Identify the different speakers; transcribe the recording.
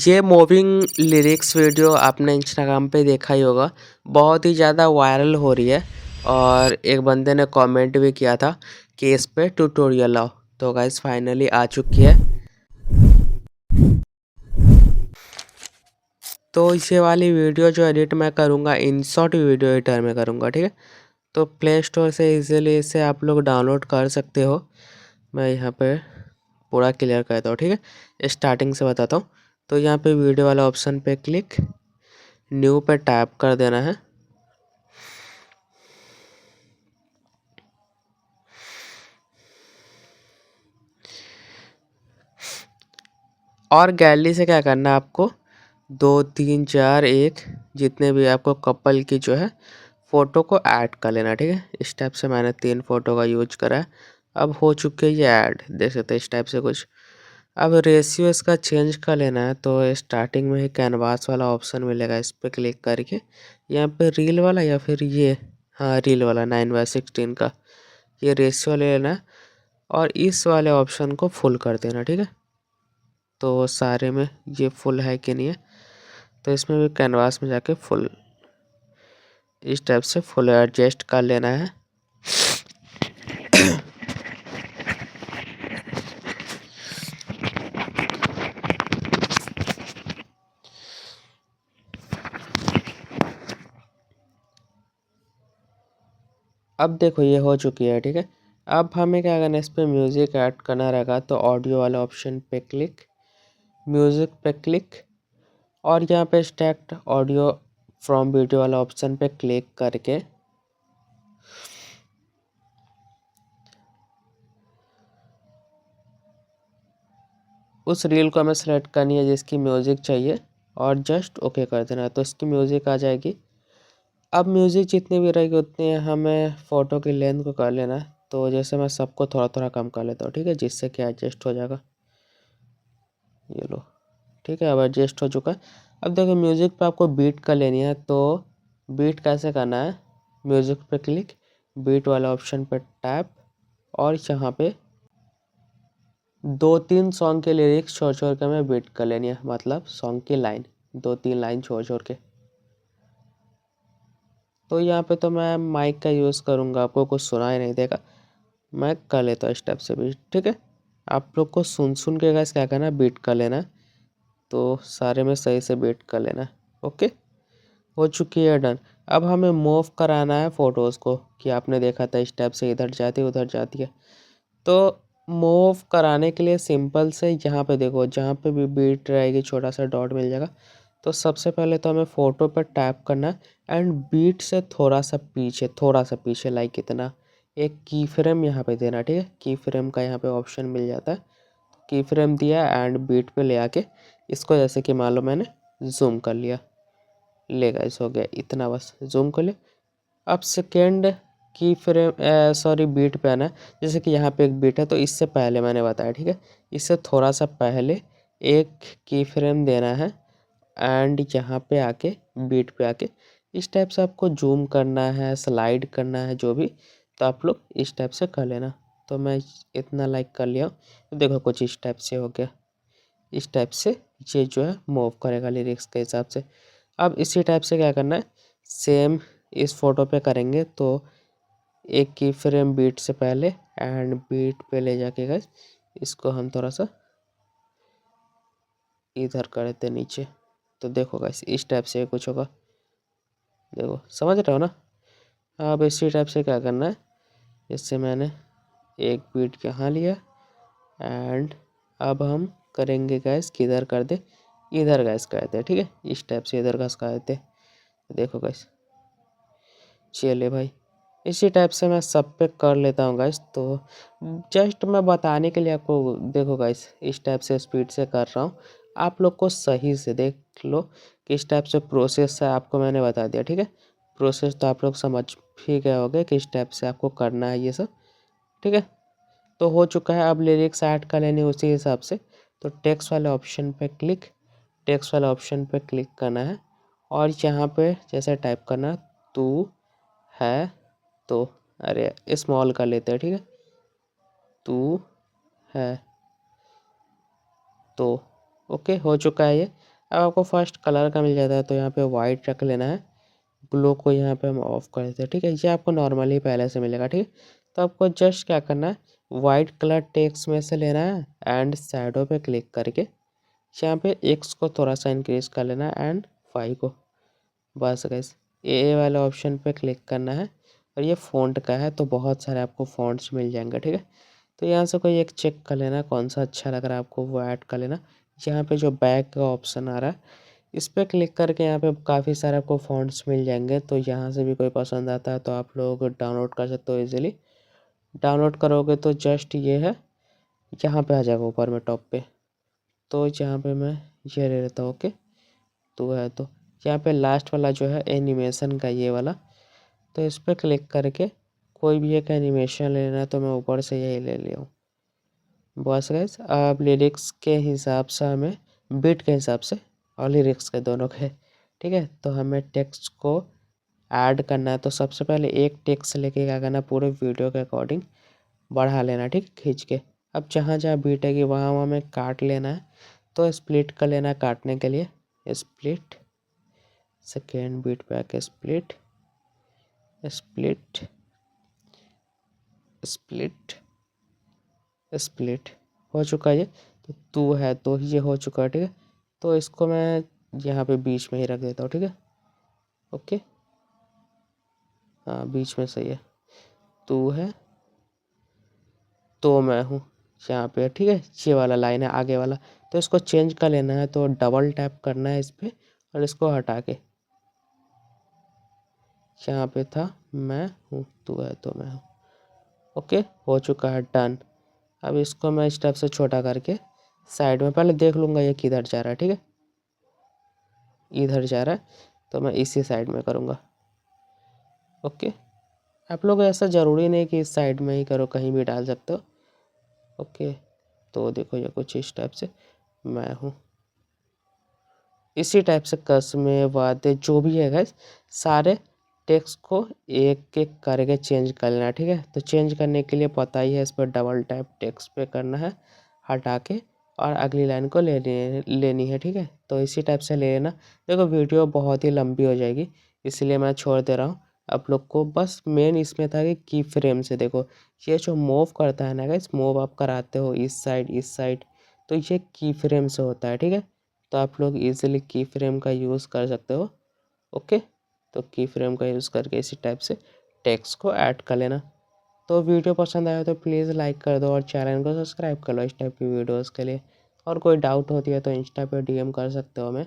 Speaker 1: ये moving lyrics video आपने Instagram पे देखा ही होगा। बहुत ही ज़्यादा वायरल हो रही है और एक बंदे ने कमेंट भी किया था कि इस पे ट्यूटोरियल आओ। तो गाइस फाइनली आ चुकी है। तो ये वाली वीडियो जो एडिट मैं करूँगा InShot वीडियो एडिटर में करूँगा, ठीक है। तो प्ले स्टोर से इजीली इसे आप लोग डाउनलोड कर सकते हो। मैं यहाँ पे पूरा क्लियर करता हूँ, ठीक है। स्टार्टिंग से बताता हूँ। तो यहाँ पे वीडियो वाला ऑप्शन पे क्लिक, न्यू पे टैप कर देना है। और गैलरी से क्या करना है आपको, 2 3 4 1 जितने भी आपको कपल की जो है फ़ोटो को ऐड कर लेना, ठीक है। इस टाइप से मैंने 3 फ़ोटो का यूज करा है। अब हो चुके ये ऐड, देख सकते हैं इस टाइप से कुछ। अब रेशियो इसका चेंज कर लेना है। तो स्टार्टिंग में ही कैनवास वाला ऑप्शन मिलेगा, इस पर क्लिक करके यहाँ पे रील वाला या फिर ये, हाँ रील वाला 9/16 का ये रेशियो ले लेना है और इस वाले ऑप्शन को फुल कर देना, ठीक है। तो सारे में ये फुल है कि नहीं है, तो इसमें भी कैनवास में जाके फुल इस टाइप से फुल एडजस्ट कर लेना है। अब देखो ये हो चुकी है, ठीक है। अब हमें क्या करना है, इस पर म्यूज़िक ऐड करना रहेगा। तो ऑडियो वाले ऑप्शन पे क्लिक, म्यूज़िक पे क्लिक और यहाँ पे एक्सट्रैक्ट ऑडियो फ्रॉम वीडियो वाला ऑप्शन पे क्लिक करके उस रील को हमें सेलेक्ट करनी है जिसकी म्यूज़िक चाहिए और जस्ट ओके कर देना, तो इसकी म्यूज़िक आ जाएगी। अब म्यूज़िक जितनी भी रहेगी उतनी हमें फ़ोटो की लेंथ को कर लेना है। तो जैसे मैं सबको थोड़ा थोड़ा कम कर लेता हूँ, ठीक है, जिससे कि एडजस्ट हो जाएगा। ये लो, ठीक है, अब एडजस्ट हो चुका है। अब देखो म्यूज़िक पे आपको बीट कर लेनी है। तो बीट कैसे करना है, म्यूज़िक पे क्लिक, बीट वाला ऑप्शन पे टैप और यहाँ पे 2 3 सॉन्ग के लिरिक्स छोड़ छोड़ के हमें बीट कर लेनी है, मतलब सॉन्ग की लाइन 2 3 लाइन छोड़ छोड़ के। तो यहाँ पे तो मैं माइक का यूज़ करूँगा, आपको कुछ सुनाई नहीं देगा। मैं कर लेता हूँ स्टेप से भी, ठीक है। आप लोग को सुन सुन के गाइस क्या करना है, बीट कर लेना है। तो सारे में सही से बीट कर लेना है। ओके, हो चुकी है डन। अब हमें मूव कराना है फ़ोटोज़ को, कि आपने देखा था स्टेप से इधर जाती है उधर जाती है। तो मूव कराने के लिए सिंपल से यहाँ पे देखो, जहाँ पे भी बीट रहेगी छोटा सा डॉट मिल जाएगा। तो सबसे पहले तो हमें फ़ोटो पर टैप करना है एंड बीट से थोड़ा सा पीछे लाइक कितना, एक की फ्रेम यहाँ पे देना, ठीक है। की फ्रेम का यहाँ पे ऑप्शन मिल जाता है। की फ्रेम दिया एंड बीट पे ले आके इसको जैसे कि मान लो मैंने जूम कर लिया, ले गाइस हो गया इतना, बस जूम कर लिया। अब सेकेंड की फ्रेम सॉरी बीट पे आना है। जैसे कि यहाँ पे एक बीट है तो इससे पहले मैंने बताया, ठीक है, इससे थोड़ा सा पहले एक की फ्रेम देना है एंड यहाँ पे आके बीट पे आके इस टाइप से आपको जूम करना है, स्लाइड करना है, जो भी। तो आप लोग इस टाइप से कर लेना। तो मैं इतना लाइक कर लिया हूँ। तो देखो कुछ इस टाइप से हो गया। इस टाइप से ये जो है मूव करेगा लिरिक्स के हिसाब से। अब इसी टाइप से क्या करना है, सेम इस फोटो पे करेंगे। तो एक की फ्रेम बीट से पहले एंड बीट पे ले जाके गाइस इसको हम थोड़ा सा इधर कर देते नीचे। तो देखो गाइस इस टाइप से कुछ होगा, देखो समझ रहे हो ना। अब इसी टाइप से क्या करना है, इससे मैंने एक बीट यहाँ लिया एंड अब हम करेंगे गैस किधर कर दे, इधर गैस कर दे, ठीक है। इस टाइप से इधर गैस कर देते, देखो गैस। चलिए भाई, इसी टाइप से मैं सब पे कर लेता हूँ गैस। तो जस्ट मैं बताने के लिए आपको, देखो गैस इस टाइप से स्पीड से कर रहा हूँ। आप लोग को सही से देख लो कि इस टाइप से प्रोसेस है, आपको मैंने बता दिया, ठीक है। प्रोसेस तो आप लोग समझ भी गए होंगे कि इस टाइप से आपको करना है ये सब, ठीक है। तो हो चुका है। अब लिरिक्स ऐड कर लेने उसी हिसाब से। तो टेक्स्ट वाले ऑप्शन पे क्लिक, टेक्स्ट वाले ऑप्शन पे क्लिक करना है और यहाँ पे जैसे टाइप करना, तू है तो, अरे स्मॉल कर लेते हैं, ठीक है। तू है तो, ओके हो चुका है ये। अब आपको फर्स्ट कलर का मिल जाता है, तो यहाँ पे वाइट रख लेना है। ग्लो को यहाँ पे हम ऑफ कर देते हैं, ठीक है। ये आपको नॉर्मली पहले से मिलेगा, ठीक है। तो आपको जस्ट क्या करना है, वाइट कलर टेक्स्ट में से लेना है एंड शैडो पे क्लिक करके यहाँ पे एक्स को थोड़ा सा इंक्रीज कर लेना है एंड 5 को। बस गाइस ए वाले ऑप्शन पे क्लिक करना है और ये फ़ॉन्ट का है, तो बहुत सारे आपको फ़ॉन्ट्स मिल जाएंगे, ठीक है। तो यहाँ से कोई एक चेक कर लेना, कौन सा अच्छा लग रहा है आपको वो ऐड कर लेना। यहाँ पे जो बैक का ऑप्शन आ रहा है इस पर क्लिक करके यहाँ पे काफ़ी सारे आपको फ़ॉन्ट्स मिल जाएंगे, तो यहाँ से भी कोई पसंद आता है तो आप लोग डाउनलोड कर सकते हो ईजिली। डाउनलोड करोगे तो जस्ट ये है, यहाँ पे आ जाएगा ऊपर में टॉप पे। तो यहाँ पे मैं ये ले लेता हूँ, ओके। तो है तो यहाँ पे लास्ट वाला जो है एनिमेशन का ये वाला, तो इस पर क्लिक करके कोई भी एक एनिमेशन लेना है, तो मैं ऊपर से यही ले लिया हूँ। बस गाइस अब लिरिक्स के हिसाब से हमें बीट के हिसाब से और लिरिक्स के दोनों के, ठीक है। तो हमें टेक्स्ट को ऐड करना है, तो सबसे पहले एक टेक्स्ट लेके क्या करना, पूरे वीडियो के अकॉर्डिंग बढ़ा लेना, ठीक खींच के। अब जहाँ जहाँ बीट है कि वहाँ वहाँ हमें काट लेना है, तो स्प्लिट कर लेना है काटने के लिए। स्प्लिट, सेकेंड बीट पे आके स्प्लिट, स्प्लिट, स्प्लिट, स्प्लिट हो चुका है ये। तो तू है तो ये हो चुका है, ठीक है। तो इसको मैं यहाँ पे बीच में ही रख देता हूँ, ठीक है। ओके, हाँ बीच में सही है। तू है तो मैं हूँ, यहाँ पे ठीक है। ये वाला लाइन है आगे वाला, तो इसको चेंज कर लेना है, तो डबल टैप करना है इस पर और इसको हटा के यहाँ पे था मैं हूँ, तू है तो मैं हूँ। ओके हो चुका है, डन। अब इसको मैं स्टेप से छोटा करके साइड में पहले देख लूँगा ये किधर जा रहा है, ठीक है। इधर जा रहा है तो मैं इसी साइड में करूँगा, ओके। आप लोग ऐसा ज़रूरी नहीं कि इस साइड में ही करो, कहीं भी डाल सकते हो, ओके। तो देखो ये कुछ इस टाइप से मैं हूँ, इसी टाइप से कस्में वादे जो भी है गाइस, सारे टेक्स्ट को एक एक करके चेंज कर लेना, ठीक है। तो चेंज करने के लिए पता ही है, इस पर डबल टैप टेक्स्ट पे करना है हटा के और अगली लाइन को लेनी है, ठीक है। तो इसी टाइप से ले लेना। देखो वीडियो बहुत ही लंबी हो जाएगी, इसलिए मैं छोड़ दे रहा हूँ आप लोग को। बस मेन इसमें था कि की फ्रेम से देखो, ये जो मूव करता है ना गाइस, मूव आप कराते हो इस साइड, तो ये की फ्रेम से होता है, ठीक है। तो आप लोग इजीली की फ्रेम का यूज़ कर सकते हो, ओके। तो की फ्रेम का यूज़ करके इसी टाइप से टेक्स्ट को ऐड कर लेना। तो वीडियो पसंद आया तो प्लीज़ लाइक कर दो और चैनल को सब्सक्राइब कर लो इस टाइप की वीडियोस के लिए। और कोई डाउट होती है तो इंस्टा पे डीएम कर सकते हो हमें।